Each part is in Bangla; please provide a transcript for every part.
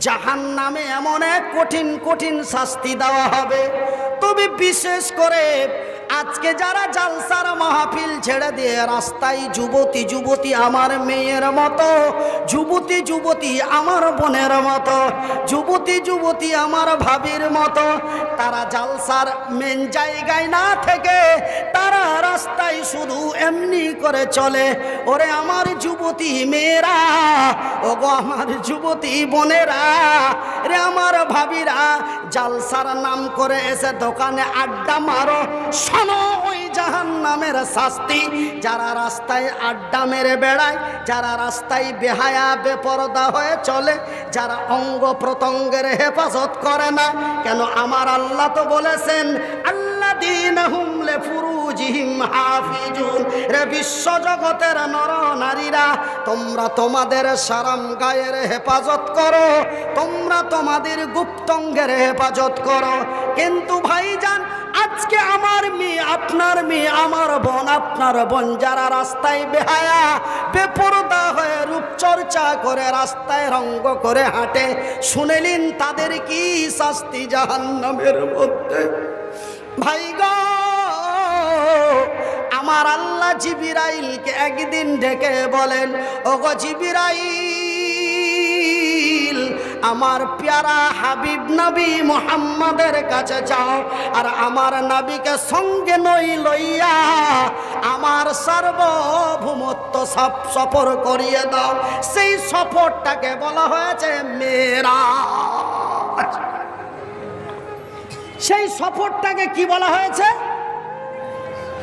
জাহান্নামে এমন এক কঠিন কঠিন শাস্তি দেওয়া হবে। তবে বিশেষ করে আজকে যারা জালসার মাহফিল ছেড়ে দিয়ে রাস্তায় যুবতী যুবতী আমার মেয়ের মতো, যুবতী যুবতী আমার বোনের মতো, যুবতী যুবতী আমার ভাবির মতো, তারা জালসার মেন জায়গায় না থেকে তারা রাস্তায় শুধু এমনি করে চলে। ওরে আমার যুবতী মেয়েরা, ওগো আমার যুবতী বোনেরা, রে আমার ভাবিরা, জালসার নাম করে এসে দোকানে আড্ডা মারো। শোনো ওই জাহান্নামের শাস্তি। যারা রাস্তায় আড্ডা মেরে বেড়ায়, যারা রাস্তায় বেহায়া বেপরদা হয়ে চলে, যারা অঙ্গ প্রত্যঙ্গের হেফাজত করে না, কেন আমার আল্লাহ তো বলেছেন আল্লাযীনাহুম লিফুরুজিহিম হাফিজুন। রে বিশ্ব জগতের নর নারীরা, তোমরা তোমাদের সারাম গায়ের হেফাজত করো, তোমরা তোমাদের গুপ্তঙ্গের হেফাজত করো। কিন্তু ভাইজান, আজকে আমার মেয়ে, আপনার মেয়ে, আমার বোন, আপনার বোন যারা রাস্তায় বেহায়া বেপরদা হয়ে রূপচর্চা করে রাস্তায় রঙ্গ করে হাঁটে, শুনেলেন তাদের কি শাস্তি জাহান্নামের মধ্যে। ভাই গো, আমার আল্লাহ জিবরাইলকে একদিন ডেকে বলেন, ওগো জিবরাইল, আমার প্যারা হাবিব নবী মুহাম্মাদের কাছে যাও, আর আমার নবীকে সঙ্গে নই লইয়া আমার সার্বভৌমত্ব সফর করিয়ে দাও। সেই সফরটাকে বলা হয়েছে মেরাজ। সেই সফরটাকে কি বলা হয়েছে?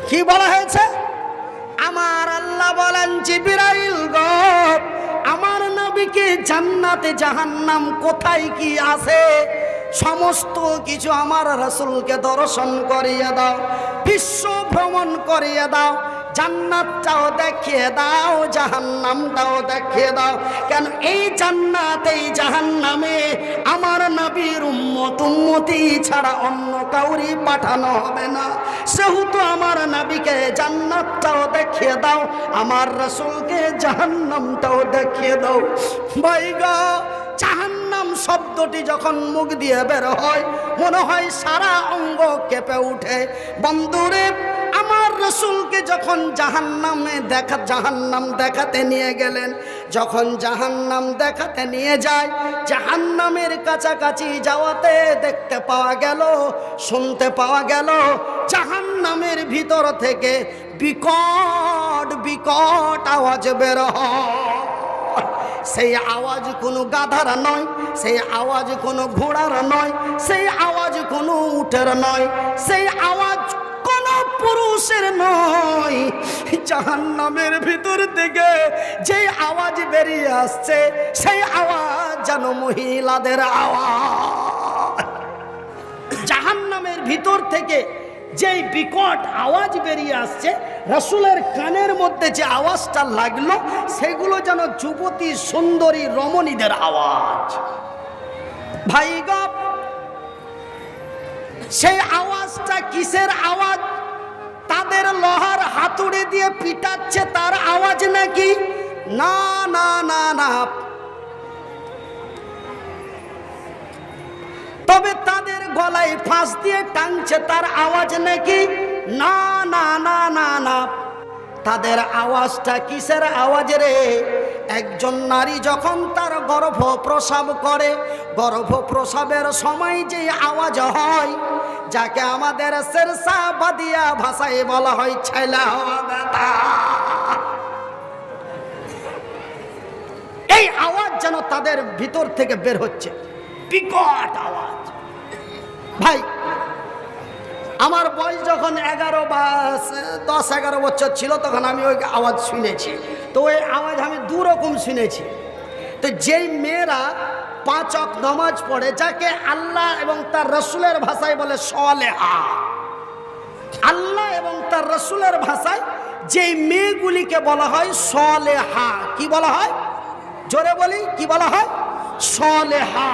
কি বলা হয়েছে? আমার আল্লাহ বলেন, জিবরাইল গো, আমার নবীকে জান্নাতে জাহান্নাম কোথায় কি আছে সমস্ত কিছু আমার রাসূলকে দর্শন করিয়ে দাও, বিশ্ব ভ্রমণ করিয়ে দাও, জান্নাতটাও দেখিয়ে দাও, জাহান্নামটাও দেখিয়ে দাও। কেন এই জান্নাত এই জাহান্নামে আমার নবীর উম্মত উম্মতি ছাড়া অন্য কাউরি পাঠানো হবে না। সেহেতু আমার নবীকে জান্নাতটাও দেখিয়ে দাও, আমার রাসূলকে জাহান্নামটাও দেখিয়ে দাও। ভাই গো, জাহান্নাম শব্দটি যখন মুখ দিয়ে বের হয়, মনে হয় সারা অঙ্গ কেঁপে উঠে। বন্ধুরে, আমার রাসূলকে যখন জাহান্নাম দেখাতে নিয়ে গেলেন, যখন জাহান্নাম দেখাতে নিয়ে যায়, জাহান্নামের কাছাকাছি যাওয়াতে দেখতে পাওয়া গেল, শুনতে পাওয়া গেল, জাহান্নামের ভিতর থেকে বিকট বিকট আওয়াজ বের হয়। সেই আওয়াজ কোনো গাধার নয়, সেই আওয়াজ কোনো ঘোড়ার নয়, সেই আওয়াজ কোনো উটের নয়, সেই আওয়াজ কোনো পুরুষের নয়। জাহান্নামের ভিতর থেকে যে আওয়াজ বেরিয়ে আসছে, সেই আওয়াজ যেন মহিলাদের আওয়াজ। জাহান্নামের ভিতর থেকে যেই বিকট আওয়াজ বেরিয়ে আসছে, রাসূলের কানের মধ্যে যে আওয়াজটা লাগলো, সেগুলো যেন যুবতী সুন্দরী রমণীদের আওয়াজ। ভাই গো, সেই আওয়াজটা কিসের আওয়াজ? তাদের লোহার হাতুড়ি দিয়ে পিটাচ্ছে তার আওয়াজ নাকি? না না না না। তবে তাদের গলায় ফাঁস দিয়ে টানছে তার আওয়াজ নাকি? না না না না না। তাদের আওয়াজটা কিসের আওয়াজ রে? একজন নারী যখন তার গর্ভ প্রসব করে, গর্ভ প্রসবের সময় যে আওয়াজ হয়, যাকে আমাদের শেরশাবাদিয়া ভাষায় বলা হয় ছেলা হওয়া ব্যথা, এই আওয়াজ যেন তাদের ভিতর থেকে বের হচ্ছে, বিকট আওয়াজ। ভাই, আমার বয়স যখন 10-11 বছর ছিল, তখন আমি ওই আওয়াজ শুনেছি। তো ওই আওয়াজ আমি দুরকম শুনেছি। তো যেই মেয়েরা 5 ওয়াক্ত নামাজ পড়ে, যাকে আল্লাহ এবং তার রাসূলের ভাষায় বলে সালেহা, আল্লাহ এবং তার রাসূলের ভাষায় যেই মেয়েগুলিকে বলা হয় সালেহা। কি বলা হয়? জোরে বলি, কি বলা হয়? সালেহা।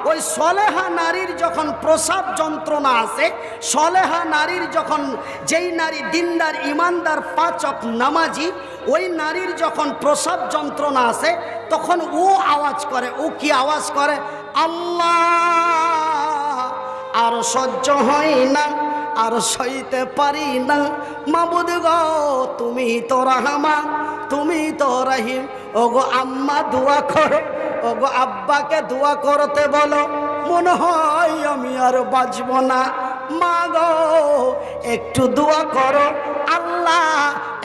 ওই সলেহা নারীর যখন প্রসাব যন্ত্রণা আসে, সলেহা নারীর যখন, যেই নারী দিনদার ইমানদার 5 ওয়াক্ত নামাজি, ওই নারীর যখন প্রসব যন্ত্রণা আসে তখন ও আওয়াজ করে। ও কি আওয়াজ করে? আল্লাহ, আর সহ্য হয় না, আর সইতে পারি না, মাবুদ গো তুমি তো রহমান, তুমি তো রহিম। ওগো আম্মা দোয়া করো, ওগো আব্বাকে দোয়া করতে বলো, মনে হয় আমি আর বাঁচব না। মা গো একটু দোয়া করো, আল্লাহ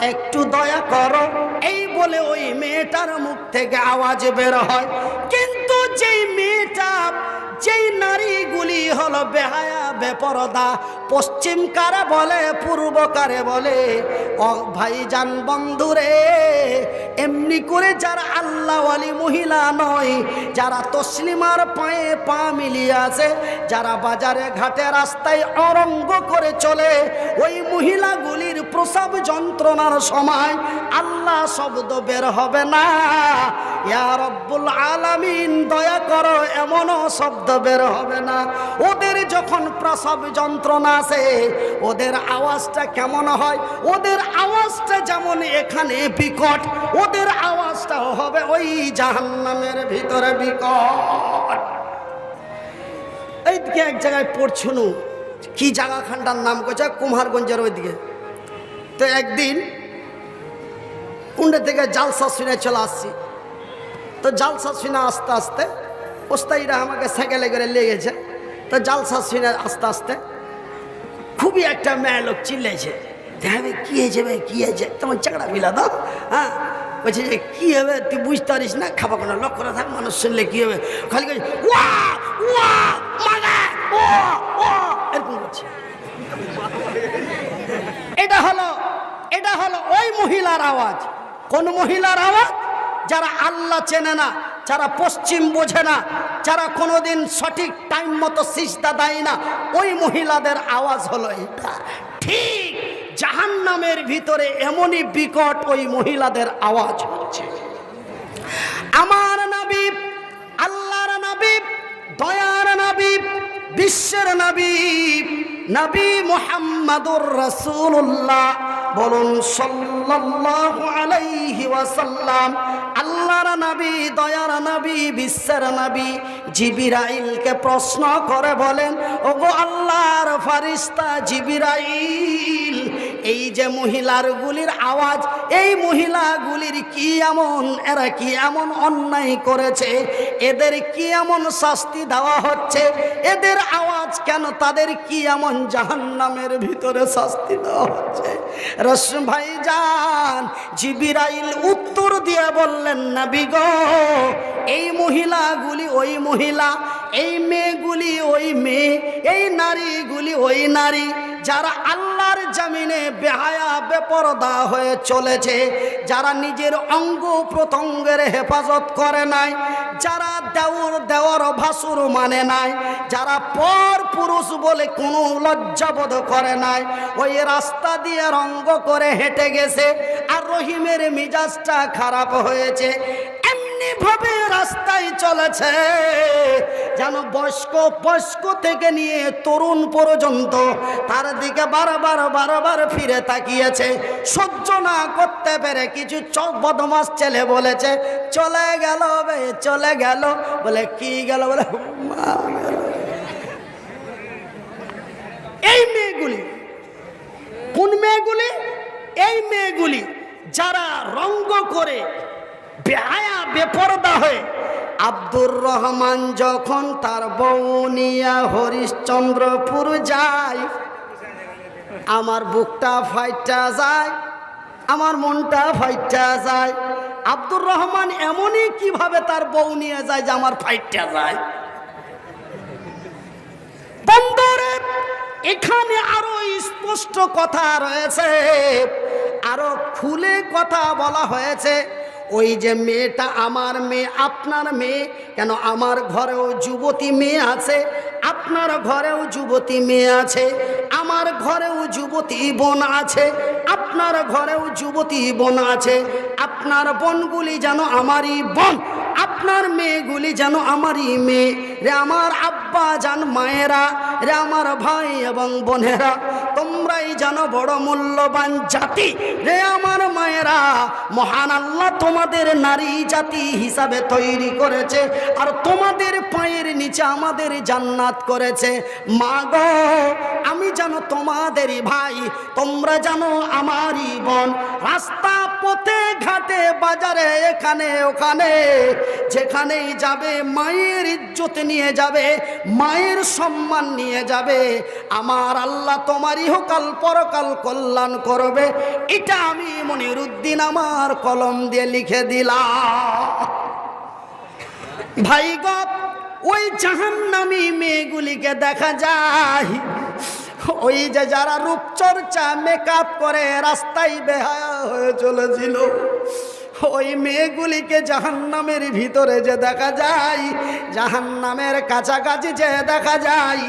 একটু দয়া করো। এই বলে ওই মেয়েটার মুখ থেকে আওয়াজ বের হয়। কিন্তু যেই মেয়েটা, যেই নারীগুলি হলো বেহায়া বেপরদা, পশ্চিম কারে বলে পূর্ব কারে বলে, ও ভাইজান বন্ধুরে, এমনি করে যারা আল্লাহওয়ালি মহিলা নয়, যারা তসলিমার পায়ে পা মিলিয়ে আছে, যারা বাজারে ঘাটে রাস্তায় অরঙ্গ করে চলে, ওই মহিলাগুলির প্রসব যন্ত্রণার সময় আল্লাহ শব্দ বের হবে না। ইয়া রব্বুল আলামিন দয়া করো, এমনও শব্দ বের হবে না। ওদের যখন প্রসব যন্ত্রণা আসে, ওদের আওয়াজটা কেমন হয়? ওদের আওয়াজটা যেমন এখানে বিকট, ওদের আওয়াজটাও হবে ওই জাহান্নামের ভিতরে বিকট। এইদিকে এক জায়গায় পড়ছুনু, কি জায়গা খানটার নাম করছে, কুমারগঞ্জের ওইদিকে। তো একদিন কুণ্ডে থেকে জালসা শুনে চলে আসছি। তো জালসা শুনে আস্তে আস্তে ওস্তাইরা আমাকে সাইকেলে করে লেগেছে। তো জালসা শুনে আস্তে আস্তে খুবই একটা মেয়ে লোক চিল্লেছে, দেখবে কি হয়েছে ভাই, কি হয়েছে, তোমার চাকরা মিলা দাও। হ্যাঁ, বলছে যে কী হবে তুই বুঝতে পারিস না, খাবা কোনো লোক করে থাক, মানুষ শুনলে কী হবে, খালি এরকম করছে। এটা হলো ওই মহিলার আওয়াজ। কোন মহিলার আওয়াজ? যারা আল্লাহ চেনে না, যারা পশ্চিম বোঝে না, যারা কোনোদিন সঠিক টাইম মতো সিজদা দেয় না, ওই মহিলাদের আওয়াজ হলো এটা। ঠিক জাহান্নামের ভিতরে এমনই বিকট ওই মহিলাদের আওয়াজ হচ্ছে। আমার নবী, আল্লাহর নবী, দয়ার নবী, বিশ্বের নবী, নবী মুহাম্মাদুর রাসূলুল্লাহ বলুন সাল্লাল্লাহু আলাইহি ওয়াসাল্লাম, আল্লাহর নবী, দয়ার নবী, বিশ্বের নবী জিবরাইলকে প্রশ্ন করে বলেন, ওগো আল্লাহর ফেরেশতা জিবরাইল, এই যে মহিলাগুলির আওয়াজ, এই মহিলাগুলির কি এমন, এরা কি এমন অন্যায় করেছে, এদের কি এমন শাস্তি দেওয়া হচ্ছে, এদের আওয়াজ কেন, তাদের কি এমন জাহান্নামের ভিতরে শাস্তি দেওয়া হচ্ছে? রসুল ভাইজান জিবরাইল উত্তর দিয়ে বললেন, নবী গো, এই মহিলাগুলি ওই মহিলা, এই মেয়েগুলি ওই মেয়ে, এই নারীগুলি ওই নারী, যারা আল্লাহর জমিনে বেহায়া বেপরদা হয়ে চলেছে, যারা নিজের অঙ্গ প্রত্যঙ্গের হেফাজত করে নাই, যারা দেওর ভাসুর মানে নাই, যারা পর পুরুষ বলে কোনো লজ্জাবোধ করে নাই, ওই রাস্তা দিয়ে রঙ্গ করে হেঁটে গেছে, আর রহিমের মিজাজটা খারাপ হয়েছে, এমনি ভাবে রাস্তায় চলেছে যেন বয়স্ক থেকে নিয়ে তরুণ পর্যন্ত তার দিকে বারবার ফিরে তাকিয়েছে। সহ্য না করতে পেরে কিছু বদমাস ছেলে বলেছে, চলে গেল বে, চলে গেল। বলে কি গেল? বলে এই মেয়েগুলি, কোন মেয়েগুলি? এই মেয়েগুলি যারা রঙ্গ করে বেহায়া বেপরদা হয়ে, আব্দুর রহমান যখন তার বউ নিয়ে হরিশ্চন্দ্রপুর যায়, আমার বুকটা ফাইটা যায়, আমার মনটা ফাইটা যায়। আব্দুর রহমান এমনই কিভাবে তার বউ নিয়ে যায় যে আমার ফাইটা যায়। বন্ধুরে, এখানে আরো স্পষ্ট কথা রয়েছে, আরো খুলে কথা বলা হয়েছে। ওই যে মেয়েটা আমার মেয়ে, আপনার মেয়ে কেন, আমার ঘরেও যুবতী মেয়ে আছে, আপনার ঘরেও যুবতী মেয়ে আছে, আমার ঘরেও যুবতী বোন আছে, আপনার ঘরেও যুবতী বোন আছে। আপনার বোনগুলি যেন আমারই বোন, আপনার আপনার মেয়েগুলি যেন আমারই মেয়ে রে, আমার আব্বা জান মায়েরা রে, আমার ভাই এবং বোনেরা, তোমরাই যেন বড় মূল্যবান জাতি রে আমার মায়েরা। মহান আল্লাহ তোমাদের নারী জাতি হিসাবে তৈরি করেছে, আর তোমাদের পায়ের নিচে আমাদের জান্নাত করেছে। মা গো, আমি যেন তোমাদেরই ভাই, তোমরা জানো আমারই বোন। রাস্তা পথে ঘাটে বাজারে এখানে ওখানে যেখানেই যাবে মায়ের ইজ্জত নিয়ে যাবে, মায়ের সম্মান নিয়ে যাবে। আমার আল্লাহ তোমার ইহকাল পরকাল কল্যাণ করবে, এটা আমি মনিরুদ্দিন আমার কলম দিয়ে লিখে দিলাম। ভাই গো, ওই জাহান্নামী মেয়েগুলিকে দেখা যায়, ওই যে যারা রূপচর্চা মেকআপ করে রাস্তায় বেহায়া হয়ে চলেছিল, ওই মেয়েগুলিকে জাহান্নামের ভিতরে যে দেখা যায়, জাহান্নামের কাছাকাছি যে দেখা যায়,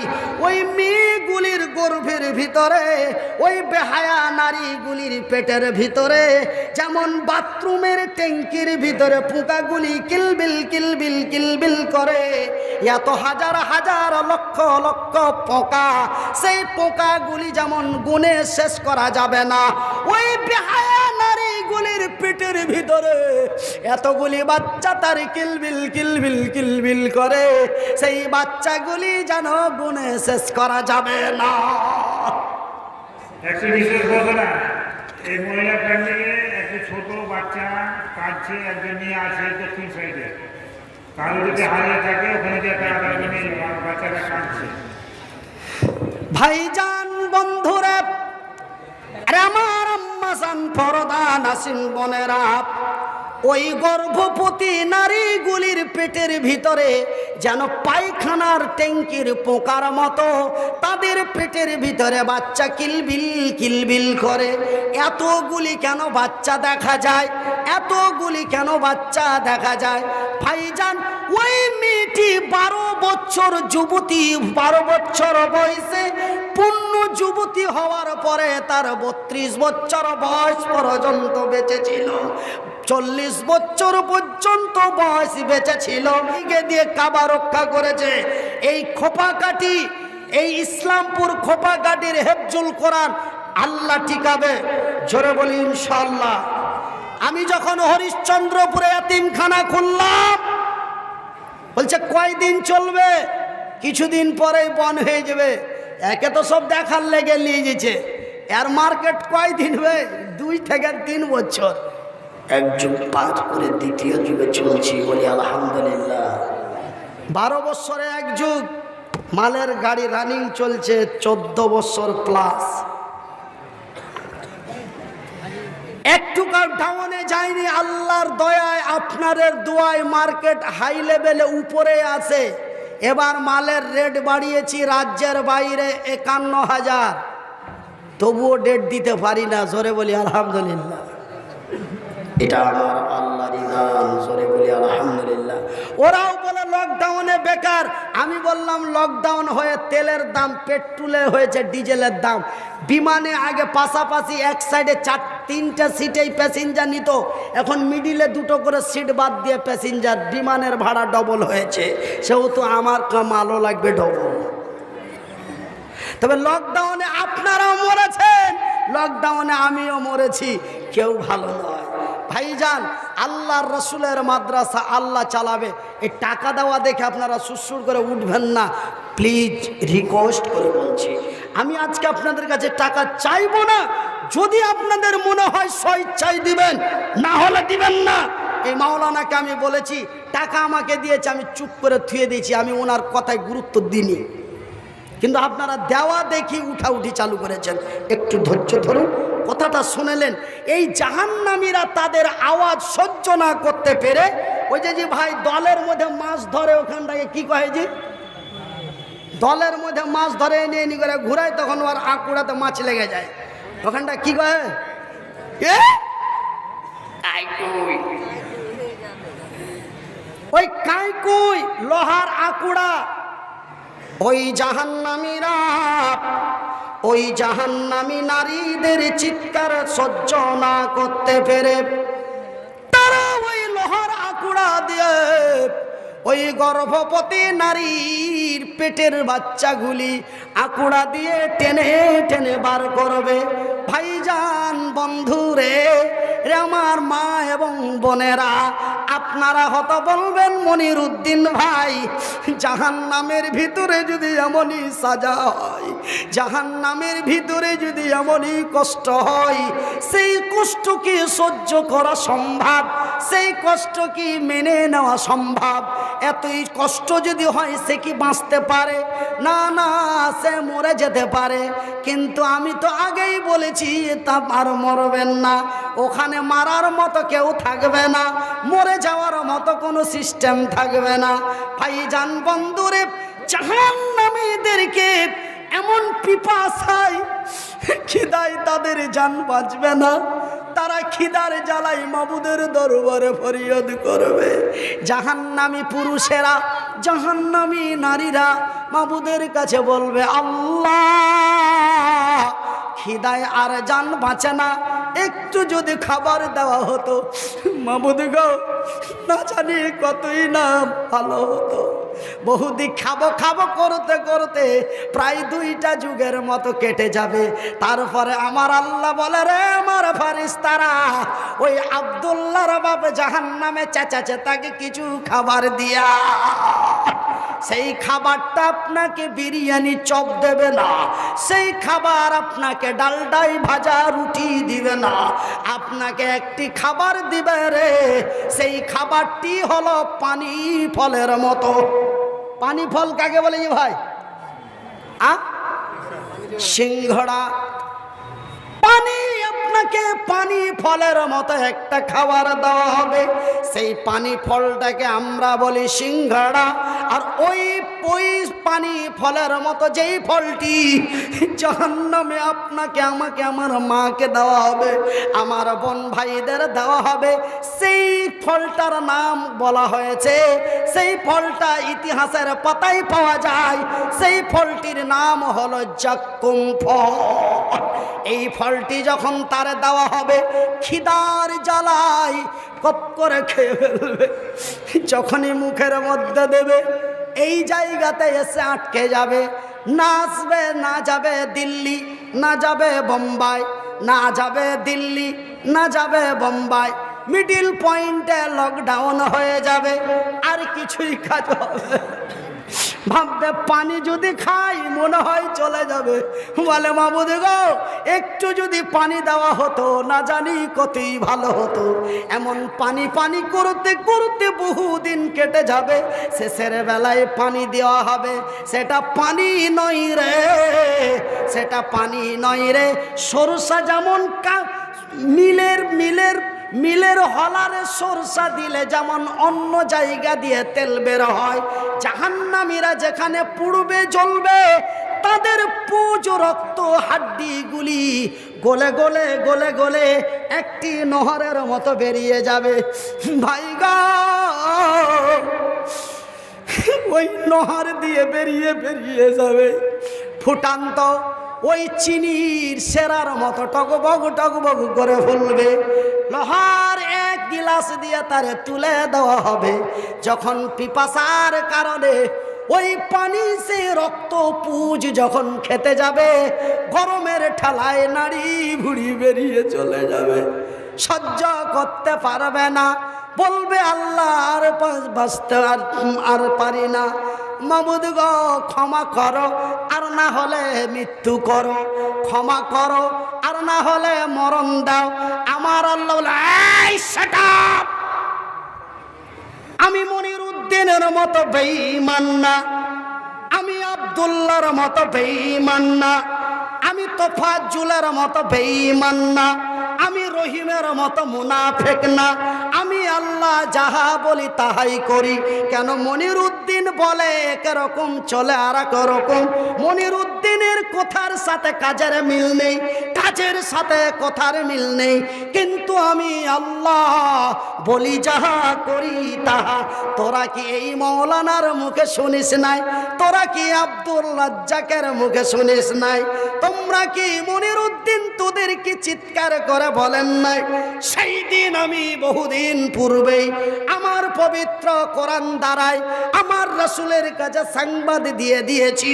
ওই মেয়েগুলির গর্ভের ভিতরে, ওই বেহায়া নারীগুলির পেটের ভিতরে যেমন বাথরুমের ট্যাঙ্কির ভিতরে পোকাগুলি কিলবিল কিলবিল কিলবিল করে, এত হাজার হাজার লক্ষ লক্ষ পোকা, সেই পোকাগুলি যেমন গুণে শেষ করা যাবে না, ওই বেহায়া নারীগুলির পেটের ভিতরে এতগুলি বাচ্চা তার কিলবিল কিলবিল কিলবিল করে, সেই বাচ্চাগুলি যেন গুণে শেষ করা যাবে না। একটা বিশেষ ঘটনা, এই মহিলা প্যান্ডেলে একটা ছোট বাচ্চা কাঁদছে, একজন নিয়ে আসে দক্ষিণ সাইডে, কারো যদি হারিয়ে থাকে ওখানে যে একটা বাচ্চাটা কাঁদছে। ভাইজান বন্ধুরা, আমার আম্মাজান পরদা নাসিম বোনেরা, ওই গর্ভবতী নারীগুলির পেটের ভিতরে যেন পায়খানার ট্যাঙ্কির পোকার মতো তাদের পেটের ভিতরে বাচ্চা কিলবিল কিলবিল করে। এতগুলি কেন বাচ্চা দেখা যায়, এতগুলি কেন বাচ্চা দেখা যায়? ভাইজান, ওই মেয়েটি 12 বছর যুবতী, 12 বছর বয়সে পূর্ণ যুবতী হওয়ার পরে তার 32 বছর বয়স পর্যন্ত বেঁচে ছিল, 40 বছর পর্যন্ত বয়স বেঁচে ছিল। দিকে দিয়ে কাবা রক্ষা করেছে। এই খোপাকাঠি, এই ইসলামপুর খোপাকাঠির হেফজুল কোরআন আল্লাহ টিকাবে, জোরে বলি ইনশাআল্লাহ। আমি যখন হরিশ্চন্দ্রপুরে এতিমখানা খুললাম, বলছে কয়দিন চলবে? কিছুদিন পরেই বন্ধ হয়ে যাবে। একে তো সব দেখার লেগে নিয়ে গেছে, এর মার্কেট কয়দিন হবে? 2 থেকে 3 বছর। এক যুগ পার করে দ্বিতীয় যুগে চলছি, বলি আলহামদুলিল্লাহ। 12 বছরে এক যুগ, মালের গাড়ি রানিং চলছে 14 বছর প্লাস। একটু ডাউনে যায়নি, আল্লাহর দয়ায় আপনাদের দোয়ায় মার্কেট হাই লেভেলে উপরে আছে। এবার মালের রেট বাড়িয়েছি রাজ্যের বাইরে 51,000, তবুও ডেট দিতে পারি না, জোরে বলি আলহামদুলিল্লাহ। এটা আমার আল্লাহর দান, জোরে বলি আলহামদুলিল্লাহ। ওরাও বলে লকডাউনে বেকার। আমি বললাম লকডাউন হয়ে তেলের দাম, পেট্রোলে হয়েছে ডিজেলের দাম। বিমানে আগে পাশাপাশি এক সাইডে 3টা সিটেই প্যাসেঞ্জার নিত, এখন মিডিলে 2টো করে সিট বাদ দিয়ে প্যাসেঞ্জার। বিমানের ভাড়া ডবল হয়েছে, সেহেতু আমার মালও লাগবে ডবল। তবে লকডাউনে আপনারাও মরেছেন, লকডাউনে আমিও মরেছি, কেউ ভালো নয়। ভাইজান, আল্লাহর রসুলের মাদ্রাসা আল্লাহ চালাবে। এই টাকা দেওয়া দেখে আপনারা সুরসুর করে উঠবেন না, প্লিজ রিকোয়েস্ট করে বলছি। আমি আজকে আপনাদের কাছে টাকা চাইবো না, যদি আপনাদের মনে হয় স্বেচ্ছায় দিবেন, না হলে দিবেন না। এই মাওলানাকে আমি বলেছি, টাকা আমাকে দিয়েছে, আমি চুপ করে থুয়ে দিয়েছি, আমি ওনার কথায় গুরুত্ব দিইনি। কিন্তু আপনারা দেওয়া দেখি উঠাউঠি চালু করেছেন। একটু ধৈর্য ধরুন, কথাটা শুনেলেন। এই জাহান্নামীরা তাদের আওয়াজ সহ্য না করতে পেরে, ওই যে ভাই দলের মধ্যে মাছ ধরে, ওখানটাকে কি কয় যে দলের মধ্যে মাছ ধরে নিয়ে নি করে ঘুরায়, তখন ওর আঁকুড়াতে মাছ লেগে যায়, ওখানটা কি কয়? ওই কাইকুই, লোহার আঁকুড়া। ওই জাহান্নামীরা, ওই জাহান্নামী নারীদের চিৎকার সহ্য না করতে পেরে তারা ওই লোহার আঁকুড়া আকুড়া দিয়ে ওই গর্ভবতী নারীর পেটের বাচ্চাগুলি আকুড়া দিয়ে টেনে টেনে বার করবে। ভাইজান বন্ধুরে, রে আমার মা এবং বোনেরা, আপনারা হয়তো বলবেন মনিরুদ্দিন ভাই, জাহান্নামের ভিতরে যদি এমনই সাজা হয়, জাহান্নামের ভিতরে যদি এমনই কষ্ট হয়, সেই কষ্ট কি সহ্য করা সম্ভব? সেই কষ্ট কি মেনে নেওয়া সম্ভব? এতই কষ্ট যদি হয় সে কি বাঁচতে পারে? না না, সে মরে যেতে পারে। কিন্তু আমি তো আগেই বলেছি তা আর মরবেন না, ওখানে মারার মতো কেউ থাকবে না, মরে যাওয়ার মতো কোনো সিস্টেম থাকবে না। ভাইজান বন্ধুরে, জাহান্নামীদেরকে এমন পিপাসায় খিদায় তাদের জান বাঁচবে না, তারা খিদার জ্বালাই মাবুদের দরবারে ফরিয়াদ করবে। জাহান্নামী পুরুষেরা, জাহান্নামী নারীরা মাবুদের কাছে বলবে, আল্লাহ খিদায় আর জান বাঁচে না, একটু যদি খাবার দেওয়া হতো মাবুদ গো, না জানি কতই না ভালো হতো। বহুদিন খাবো খাবো করতে করতে প্রায় 2টা যুগের মতো কেটে যাবে। তারপরে আমার আল্লাহ বলে, রে আমার ফারিস্তারা, ওই আব্দুল্লাহর বাপ জাহান্নামে চেঁচাচ্ছে, তাকে কিছু খাবার দিয়া। সেই খাবারটা আপনাকে বিরিয়ানি চপ দেবে না, সেই খাবার আপনাকে ডালডাই ভাজা রুটি দিবে না, আপনাকে একটি খাবার দিবে রে, সেই খাবারটি হলো পানি ফলের মতো। পানি ফল কাকে বলে ভাই? সিংহড়া। পানি, আপনাকে পানি ফলের মতো একটা খাবার দেওয়া হবে, সেই পানি ফলটাকে আমরা বলি সিংহড়া। আর ওই পানি ফলের মতো যেই ফলটি জাহান্নামে আপনাকে, আমাকে, আমার মাকে দেওয়া হবে, আমার বোন ভাইদের দেওয়া হবে, সেই ফলটার নাম বলা হয়েছে, সেই ফলটা ইতিহাসের পাতায় পাওয়া যায়, সেই ফলটির নাম হলো জাক্কুম ফল। এই ফলটি যখন তারে দেওয়া হবে, খিদার জ্বালায় কপ করে খেয়ে ফেলবে। যখনই মুখের মধ্যে দেবে, এই জায়গাতে এসে আটকে যাবে, না আসবে, না যাবে দিল্লি, না যাবে বোম্বাই, না যাবে দিল্লি, না যাবে বোম্বাই, মিডিল পয়েন্টে লকডাউন হয়ে যাবে, আর কিছুই কাজ হবে। ভাববে পানি যদি খাই মনে হয় চলে যাবে। বলে মাবুদ গো, একটু যদি পানি দেওয়া হতো, না জানি কতই ভালো হতো। এমন পানি পানি করতে করতে বহুদিন কেটে যাবে, শেষের বেলায় পানি দেওয়া হবে, সেটা পানি নয় রে, সেটা পানি নয় রে। সরষা যেমন মিলের হলারে সরষা দিলে যেমন অন্য জায়গা দিয়ে তেল বের হয়, জাহান্নামীরা যেখানে পুড়বে জ্বলবে, তাদের পুজ রক্ত হাড্ডিগুলি গলে গলে গলে গলে একটি নহরের মতো বেরিয়ে যাবে। ভাইগা, ওই নহর দিয়ে বেরিয়ে বেরিয়ে যাবে ফুটান্ত ওই চিনির সেরার মতো টকবগ করে ফুলবে। লোহার এক গিলাস দিয়ে তারে তুলে দেওয়া হবে। যখন পিপাসার কারণে ওই পানি সে রক্ত পুজ যখন খেতে যাবে, গরমের ঠেলায় নাড়ি ভুড়ি বেরিয়ে চলে যাবে, সহ্য করতে পারবে না, বলবে আল্লাহ আর বাঁচতে আর পারি না, মাবুদ গো ক্ষমা করো, আর না হলে মৃত্যু করো, ক্ষমা করো, আর না হলে মরণ দাও। আমার আল্লাহ বলে, এই শাট আপ, আমি মনিরুদ্দিনের মতো বেঈমান না, আমি আব্দুল্লাহর মতো বেঈমান না, আমি তোফাজ্জুলের মতো বেঈমান না, আমি রহিমের মতো মুনাফিক না, আমি আল্লাহ যাহা বলি তাহাই করি। কেন মনিরুদ্দিন বলে একরকম চলে আর এক রকম। মনিরুদ্দিনের কথার সাথে কাজের মিল নেই, কাজের সাথে কথার মিল নেই, কিন্তু আমি আল্লাহ বলি যাহা করি তাহা। তোরা কি এই মৌলানার মুখে শুনিস নাই? তোরা কি আব্দুল রাজ্জাকের মুখে শুনিস নাই? তোমরা কি মনির উদ্দিন তোদের কি চিৎকার করে বলেন নাই? সেই দিন আমি বহুদিন পূর্বেই আমার পবিত্র কোরআন দ্বারায় আমার রাসূলের কাছে সংবাদ দিয়ে দিয়েছি।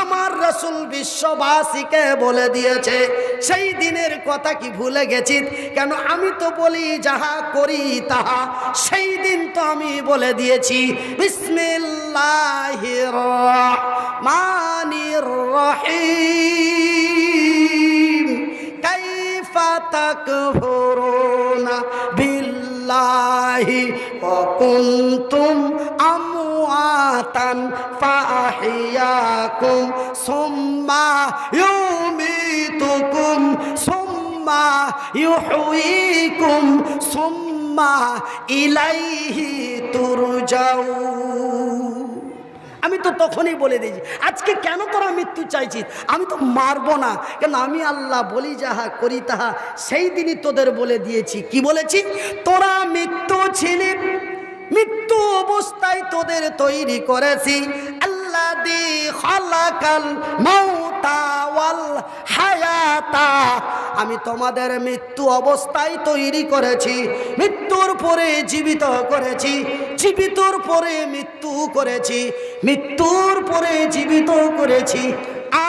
আমার রাসূল বিশ্ববাসীকে বলে দিয়েছে। সেই দিনের কথা কি ভুলে গেছি? কেন আমি তো বলি যাহা করি তাহা। সেই দিন তো আমি বলে দিয়েছি বিসমিল্লাহির রহমানির রহিম। কাইফা তাকফুরুনা বিল্লাহি ওয়া কুনতুম আমওয়াতান ফাআহইয়াকুম সুম্মা ইউমীতুকুম সুম্মা ইউহয়িকুম সুম্মা ইলাইহি তুরজাউন। আমি তো তখনই বলে দিয়েছি, আজকে কেন তোরা মৃত্যু চাইছিস? আমি তো মারবো না, কেন আমি আল্লাহ বলি যাহা করি তাহা। সেই দিনই তোদের বলে দিয়েছি। কি বলেছি? তোরা মৃত্যু ছিলি, মৃত্যু অবস্থায় তোদের তৈরি করেছি। আল্লাযী খালাকাল মাউতা ওয়াল হায়াতা। আমি তোমাদের মৃত্যু অবস্থায় তৈরি করেছি, মৃত্যুর পরে জীবিত করেছি, জীবিতর পরে মৃত্যু করেছি, মৃত্যুর পরে জীবিত করেছি।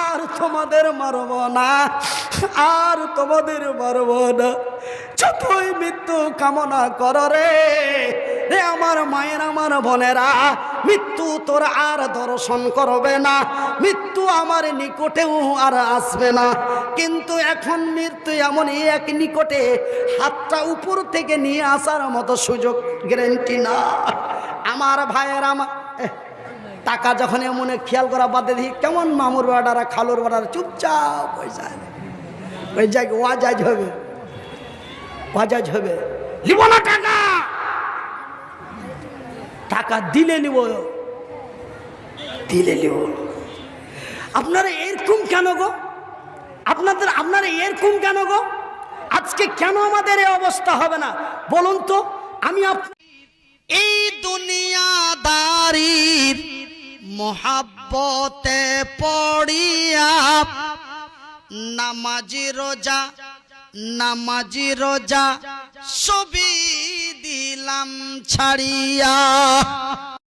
আর তোমাদের মারব না, আর তোমাদের মারব না। যতই মৃত্যু কামনা কর রে রে আমার মায়ের, আমার বোনেরা, মৃত্যু তোর আর দর্শন করবে না, মৃত্যু আমার নিকটেও আর আসবে না। কিন্তু এখন মৃত্যু এমন এক নিকটে, হাতটা উপর থেকে নিয়ে আসার মতো সুযোগ গ্যারান্টি না। আমার ভাইয়ের, আমার টাকা যখন এমন খেয়াল করা বাদে দেখি কেমন মামুর বাড়ারা খালুর বাড়ারা চুপচাপ পয়সা ওই জায়গায় ওয়াজাজ হবে, ওয়াজাজ হবে। নিব না টাকা, টাকা দিলে নিব, দিলে নিব। আপনারা এরকম কেন গো? আপনারা এরকম কেন গো? আজকে কেন আমাদের এই অবস্থা হবে না বলুন তো? আমি এই দুনিয়াদারির মোহাব্বতে পড়িয়া নামাজি রোজা সবই দিলাম ছাড়িয়া।